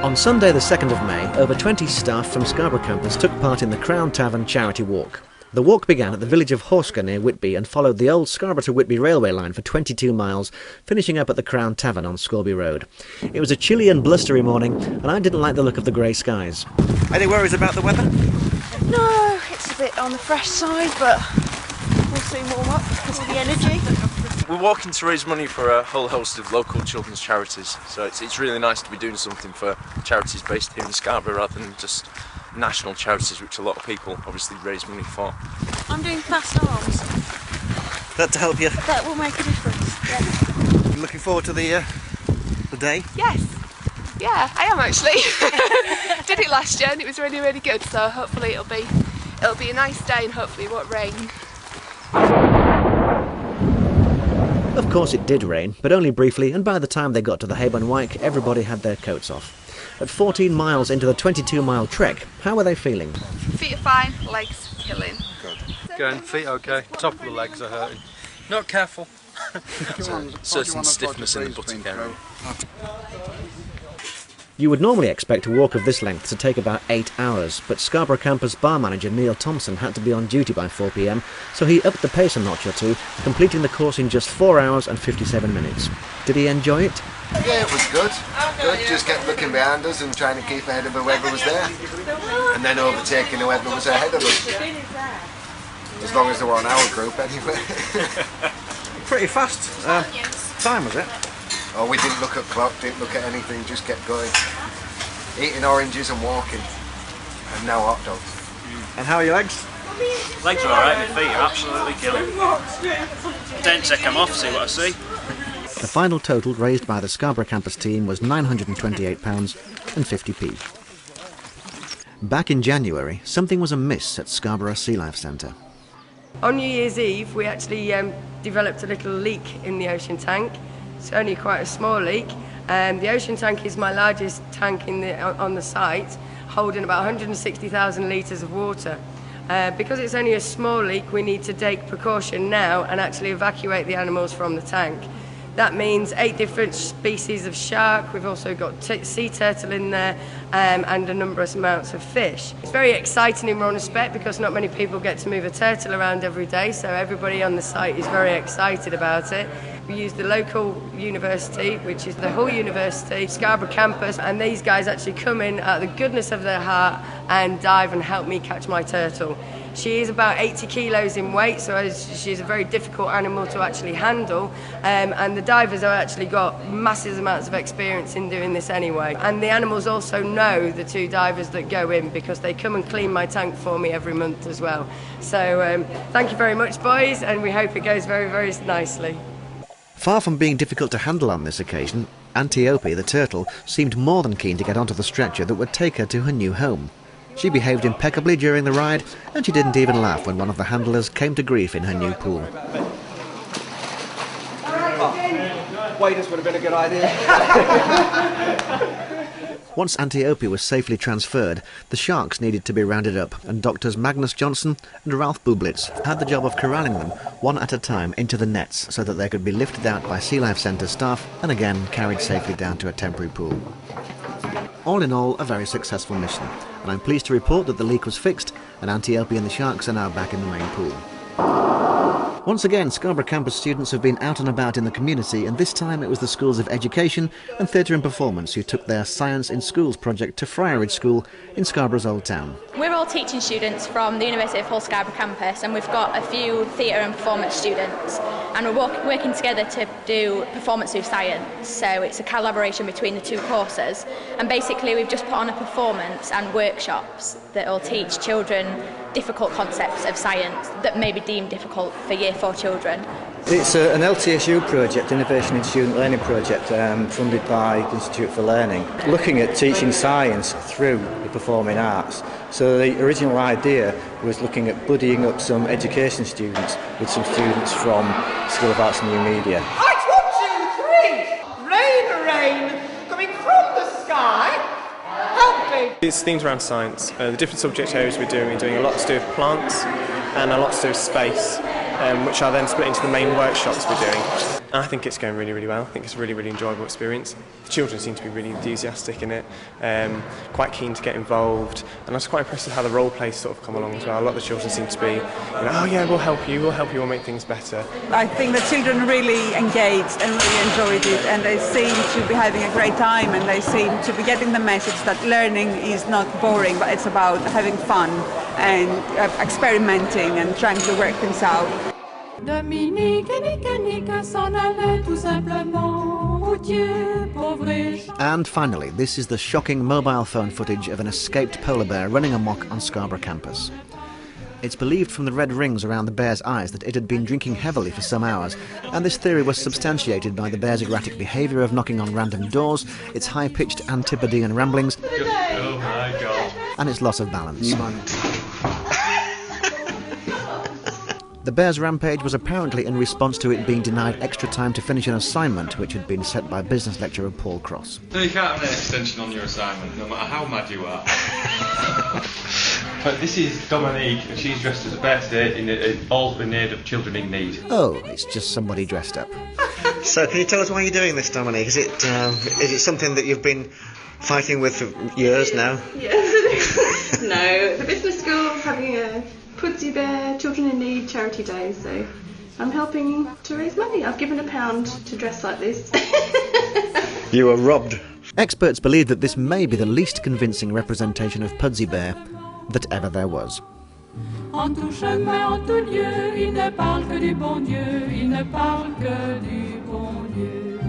On Sunday the 2nd of May, over 20 staff from Scarborough campus took part in the Crown Tavern charity walk. The walk began at the village of Horsker near Whitby and followed the old Scarborough to Whitby railway line for 22 miles, finishing up at the Crown Tavern on Scarborough Road. It was a chilly and blustery morning, and I didn't like the look of the grey skies. Any worries about the weather? No, it's a bit on the fresh side, but we'll soon warm up because of the energy. We're walking to raise money for a whole host of local children's charities, so it's really nice to be doing something for charities based here in Scarborough rather than just national charities, which a lot of people obviously raise money for. I'm doing fast arms. That to help you? That will make a difference, yeah. You looking forward to the day? Yes, yeah, I am actually. Did it last year and it was really, really good, so hopefully it'll be a nice day and hopefully it won't rain. Of course it did rain, but only briefly, and by the time they got to the Hayburn Wyke, everybody had their coats off. At 14 miles into the 22-mile trek, how were they feeling? Feet are fine, legs killing. Going, feet okay, top of the legs are hurting. Not careful. Certain stiffness in the buttock area. You would normally expect a walk of this length to take about 8 hours, but Scarborough campus bar manager Neil Thompson had to be on duty by 4 p.m, so he upped the pace a notch or two, completing the course in just 4 hours and 57 minutes. Did he enjoy it? Yeah, it was good. Good, just kept looking behind us and trying to keep ahead of whoever was there. And then overtaking whoever was ahead of us. As long as they were on our group anyway. Pretty fast. Time was it? Oh, we didn't look at clock, didn't look at anything, just kept going. Eating oranges and walking. And now hot dogs. And how are your legs? Legs are alright, my feet are absolutely killing. Don't take them off, see what I see. The final total raised by the Scarborough campus team was £928.50. Back in January, something was amiss at Scarborough Sea Life Centre. On New Year's Eve, we actually developed a little leak in the ocean tank. It's only quite a small leak. The ocean tank is my largest tank on the site, holding about 160,000 litres of water. Because it's only a small leak, we need to take precaution now and actually evacuate the animals from the tank. That means 8 different species of shark. We've also got sea turtle in there and a number of amounts of fish. It's very exciting in one respect because not many people get to move a turtle around every day, so everybody on the site is very excited about it. We use the local university, which is the Hull University, Scarborough campus, and these guys actually come in out of the goodness of their heart and dive and help me catch my turtle. She is about 80 kilos in weight, so she's a very difficult animal to actually handle, and the divers have actually got massive amounts of experience in doing this anyway. And the animals also know the 2 divers that go in because they come and clean my tank for me every month as well. So thank you very much, boys, and we hope it goes very, very nicely. Far from being difficult to handle on this occasion, Antiope, the turtle, seemed more than keen to get onto the stretcher that would take her to her new home. She behaved impeccably during the ride, and she didn't even laugh when one of the handlers came to grief in her new pool. Waders would have been a good idea. Once Antiope was safely transferred, the sharks needed to be rounded up, and doctors Magnus Johnson and Ralph Bublitz had the job of corralling them one at a time into the nets so that they could be lifted out by Sea Life Centre staff and again carried safely down to a temporary pool. All in all, a very successful mission, and I'm pleased to report that the leak was fixed and Antiope and the sharks are now back in the main pool. Once again, Scarborough campus students have been out and about in the community, and this time it was the Schools of Education and Theatre and Performance who took their Science in Schools project to Friarage School in Scarborough's Old Town. We're all teaching students from the University of Hull Scarborough campus, and we've got a few theatre and performance students, and we're working together to do performance through science. So it's a collaboration between the 2 courses, and basically we've just put on a performance and workshops that will teach children difficult concepts of science that may be deemed difficult for Year 4 children. It's an LTSU project, Innovation in Student Learning project, funded by the Institute for Learning, looking at teaching science through the performing arts. So the original idea was looking at buddying up some education students with some students from School of Arts and New Media. Right, 1, 2, 3! Rain, rain, coming from the sky. Help me! It's themes around science. The different subject areas we're doing a lot to do with plants and a lot to do with space. which are then split into the main workshops we're doing. I think it's going really, really well. I think it's a really, really enjoyable experience. The children seem to be really enthusiastic in it, quite keen to get involved, and I was quite impressed with how the role plays sort of come along as well. A lot of the children seem to be, oh yeah, we'll help you, we'll make things better. I think the children really engaged and really enjoyed it, and they seem to be having a great time, and they seem to be getting the message that learning is not boring, but it's about having fun and experimenting and trying to work things out. And finally, this is the shocking mobile phone footage of an escaped polar bear running amok on Scarborough campus. It's believed from the red rings around the bear's eyes that it had been drinking heavily for some hours, and this theory was substantiated by the bear's erratic behaviour of knocking on random doors, its high-pitched Antipodean ramblings, oh my God, and its loss of balance. The bear's rampage was apparently in response to it being denied extra time to finish an assignment which had been set by business lecturer Paul Cross. So you can't have an extension on your assignment, no matter how mad you are. But this is Dominique, and she's dressed as a bear today, all in aid of children in need. Oh, it's just somebody dressed up. So can you tell us why you're doing this, Dominique? Is it something that you've been fighting with for years now? Yes. No, the business school is having a Pudsey Bear Children in Need charity day, so I'm helping to raise money. I've given £1 to dress like this. You were robbed. Experts believe that this may be the least convincing representation of Pudsey Bear that ever there was. En tout chemin, en tout lieu, il ne parle que du bon Dieu, il ne parle que du bon Dieu.